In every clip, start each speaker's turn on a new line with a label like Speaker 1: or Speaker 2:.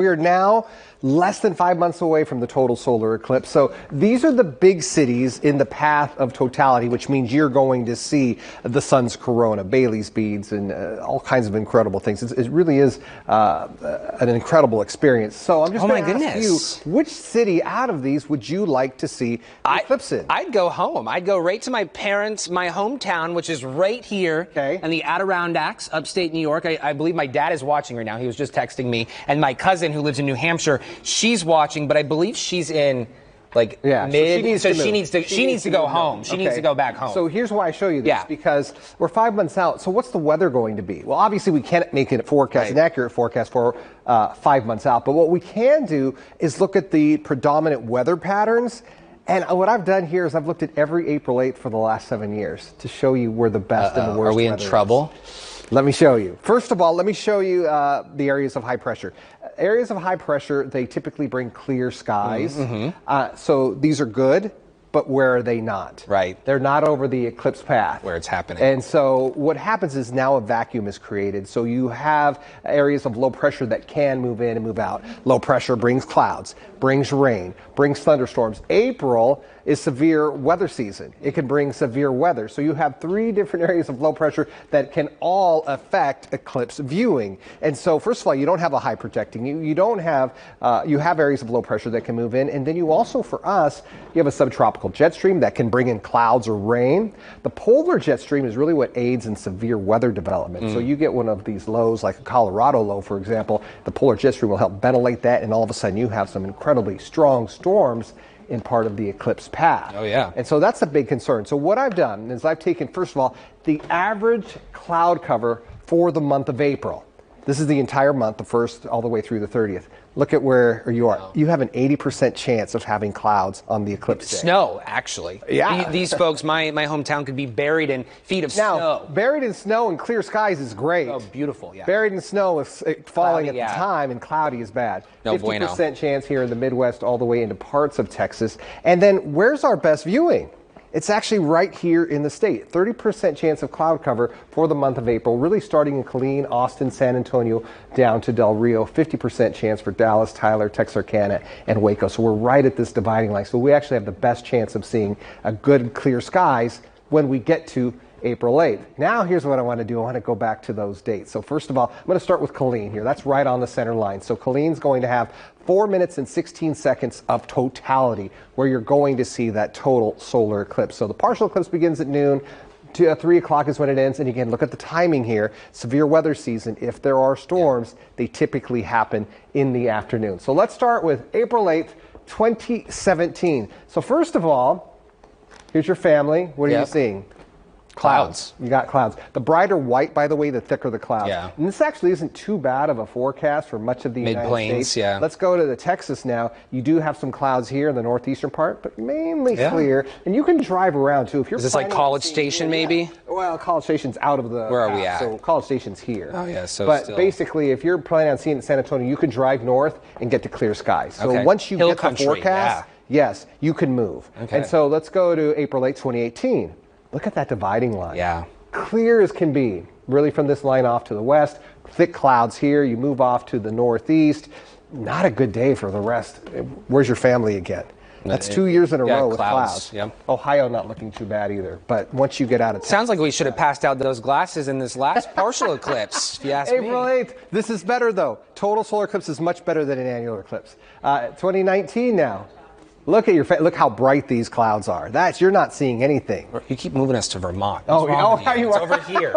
Speaker 1: We are now less than 5 months away from the total solar eclipse. So these are the big cities in the path of totality, which means you're going to see the sun's corona, Bailey's beads, and all kinds of incredible things. It really is an incredible experience. So I'm just going to ask you, which city out of these would you like to see the eclipse in?
Speaker 2: I'd go home. I'd go right to my parents' my hometown, which is right here in the Adirondacks, upstate New York. I believe my dad is watching right now. He was just texting me. And my cousin, who lives in New Hampshire, she's watching, but I believe she's in like mid. So she needs to go home. She needs to go back home.
Speaker 1: So here's why I show you this, because we're 5 months out. So what's the weather going to be? Well, obviously we can't make it a forecast, an accurate forecast for 5 months out. But what we can do is look at the predominant weather patterns. And what I've done here is I've looked at every April 8th for the last 7 years to show you where the best and the worst.
Speaker 2: Are we in trouble?
Speaker 1: Let me show you. First of all, let me show you the areas of high pressure. Areas of high pressure, they typically bring clear skies. So these are good, but where are they not?
Speaker 2: Right.
Speaker 1: They're not over the eclipse path.
Speaker 2: Where it's happening.
Speaker 1: And so what happens is now a vacuum is created. So you have areas of low pressure that can move in and move out. Low pressure brings clouds, brings rain, brings thunderstorms. April is severe weather season. It can bring severe weather. So you have 3 different areas of low pressure that can all affect eclipse viewing. And so first of all, you don't have a high protecting you. You don't have, you have areas of low pressure that can move in. And then you also, for us, you have a subtropical jet stream that can bring in clouds or rain. The polar jet stream is really what aids in severe weather development. So you get one of these lows, like a Colorado low, for example, the polar jet stream will help ventilate that, and all of a sudden you have some incredibly strong storms in part of the eclipse path.
Speaker 2: Oh, yeah.
Speaker 1: And so that's a big concern. So what I've done is I've taken, first of all, the average cloud cover for the month of April. This is the entire month, the 1st all the way through the 30th. Look at where you are. Wow. You have an 80% chance of having clouds on the eclipse day.
Speaker 2: Snow, actually.
Speaker 1: Yeah.
Speaker 2: These folks, my hometown could be buried in feet of snow.
Speaker 1: Now, buried in snow and clear skies is great.
Speaker 2: Oh, beautiful, yeah.
Speaker 1: Buried in snow is falling at the time, and cloudy is bad.
Speaker 2: No
Speaker 1: 50%
Speaker 2: bueno.
Speaker 1: chance here in the Midwest all the way into parts of Texas. And then where's our best viewing? It's actually right here in the state. 30% chance of cloud cover for the month of April, really starting in Killeen, Austin, San Antonio, down to Del Rio. 50% chance for Dallas, Tyler, Texarkana, and Waco. So we're right at this dividing line. So we actually have the best chance of seeing a good clear skies when we get to April 8th. Now here's what I want to do. I want to go back to those dates. So first of all, I'm going to start with Killeen here. That's right on the center line. So Killeen's going to have 4 minutes and 16 seconds of totality where you're going to see that total solar eclipse. So the partial eclipse begins at noon. 3 o'clock is when it ends. And again, look at the timing here. Severe weather season. If there are storms, they typically happen in the afternoon. So let's start with April 8th, 2017. So first of all, here's your family. What are you seeing? Clouds. You got clouds. The brighter white, by the way, the thicker the clouds.
Speaker 2: Yeah.
Speaker 1: And this actually isn't too bad of a forecast for much of the United States.
Speaker 2: Yeah.
Speaker 1: Let's go to the Texas now. You do have some clouds here in the northeastern part, but mainly clear. And you can drive around too. If you're
Speaker 2: Is this like College Station, maybe?
Speaker 1: Well, College Station's out of the.
Speaker 2: Where are we at?
Speaker 1: So College Station's here.
Speaker 2: Oh yeah. So.
Speaker 1: But basically, if you're planning on seeing it in San Antonio, you can drive north and get to clear skies. So once you get the forecast, yes, you can move. And so let's go to April 8, 2018. Look at that dividing line.
Speaker 2: Yeah.
Speaker 1: Clear as can be, really, from this line off to the west. Thick clouds here. You move off to the northeast. Not a good day for the rest. Where's your family again? That's 2 years in a row with clouds.
Speaker 2: Yep.
Speaker 1: Ohio not looking too bad either. But once you get out of
Speaker 2: sounds like we should have passed out those glasses in this last partial eclipse, if you ask me.
Speaker 1: April 8th. This is better, though. Total solar eclipse is much better than an annular eclipse. 2019 now. Look at your look how bright these clouds are. You're not seeing anything.
Speaker 2: You keep moving us to Vermont.
Speaker 1: How you are
Speaker 2: over here.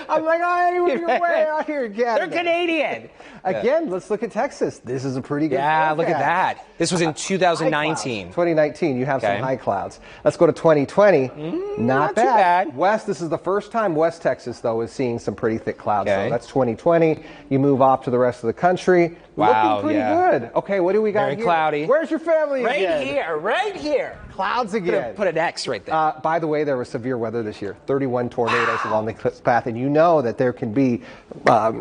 Speaker 1: I'm like, you're way out here again.
Speaker 2: They're Canadian.
Speaker 1: Again, let's look at Texas. This is a pretty good forecast.
Speaker 2: Look at that. This was in 2019.
Speaker 1: 2019, you have some high clouds. Let's go to 2020. Not
Speaker 2: too bad.
Speaker 1: West, this is the first time West Texas, though, is seeing some pretty thick clouds. So that's 2020. You move off to the rest of the country.
Speaker 2: Wow,
Speaker 1: looking pretty good. Okay, what do we got here?
Speaker 2: Very cloudy.
Speaker 1: Where's your family again?
Speaker 2: Right here.
Speaker 1: Clouds again.
Speaker 2: Put an X right there.
Speaker 1: By the way, there was severe weather this year. 31 tornadoes along the eclipse path, and you know that there can be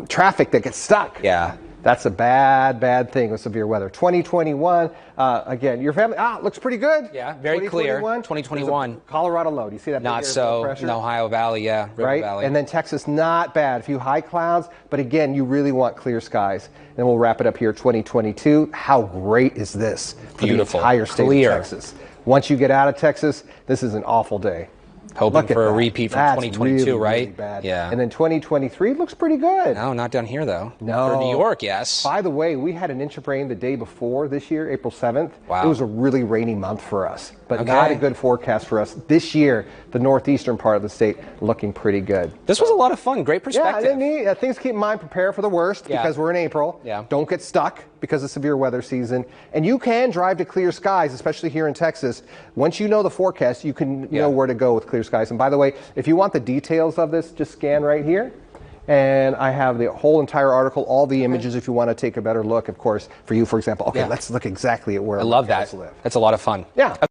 Speaker 1: traffic that gets stuck.
Speaker 2: Yeah.
Speaker 1: That's a bad thing with severe weather. 2021, again, your family, looks pretty good.
Speaker 2: Yeah, very clear. 2021.
Speaker 1: Colorado low. Do you see that?
Speaker 2: Not so. In Ohio Valley, yeah. River
Speaker 1: right?
Speaker 2: Valley.
Speaker 1: And then Texas, not bad. A few high clouds, but again, you really want clear skies. And we'll wrap it up here, 2022. How great is this for
Speaker 2: Beautiful.
Speaker 1: the entire state
Speaker 2: Clear.
Speaker 1: of Texas? Once you get out of Texas, this is an awful day.
Speaker 2: Hoping for a repeat from
Speaker 1: That's
Speaker 2: 2022,
Speaker 1: really,
Speaker 2: right?
Speaker 1: really bad.
Speaker 2: Yeah.
Speaker 1: And then 2023 looks pretty good.
Speaker 2: No, not down here, though.
Speaker 1: No.
Speaker 2: For New York, yes.
Speaker 1: By the way, we had an inch of rain the day before this year, April 7th.
Speaker 2: Wow.
Speaker 1: It was a really rainy month for us, but
Speaker 2: Okay.
Speaker 1: not a good forecast for us. This year, the northeastern part of the state looking pretty good.
Speaker 2: This was a lot of fun. Great perspective.
Speaker 1: Yeah, things keep in mind, prepare for the worst because we're in April.
Speaker 2: Yeah.
Speaker 1: Don't get stuck because of severe weather season. And you can drive to clear skies, especially here in Texas. Once you know the forecast, you can know where to go with clear skies. And by the way, if you want the details of this, just scan right here. And I have the whole entire article, all the images if you want to take a better look, of course, for you, for example. Okay, let's look exactly at where
Speaker 2: I love that.
Speaker 1: live.
Speaker 2: That's a lot of fun.
Speaker 1: Yeah.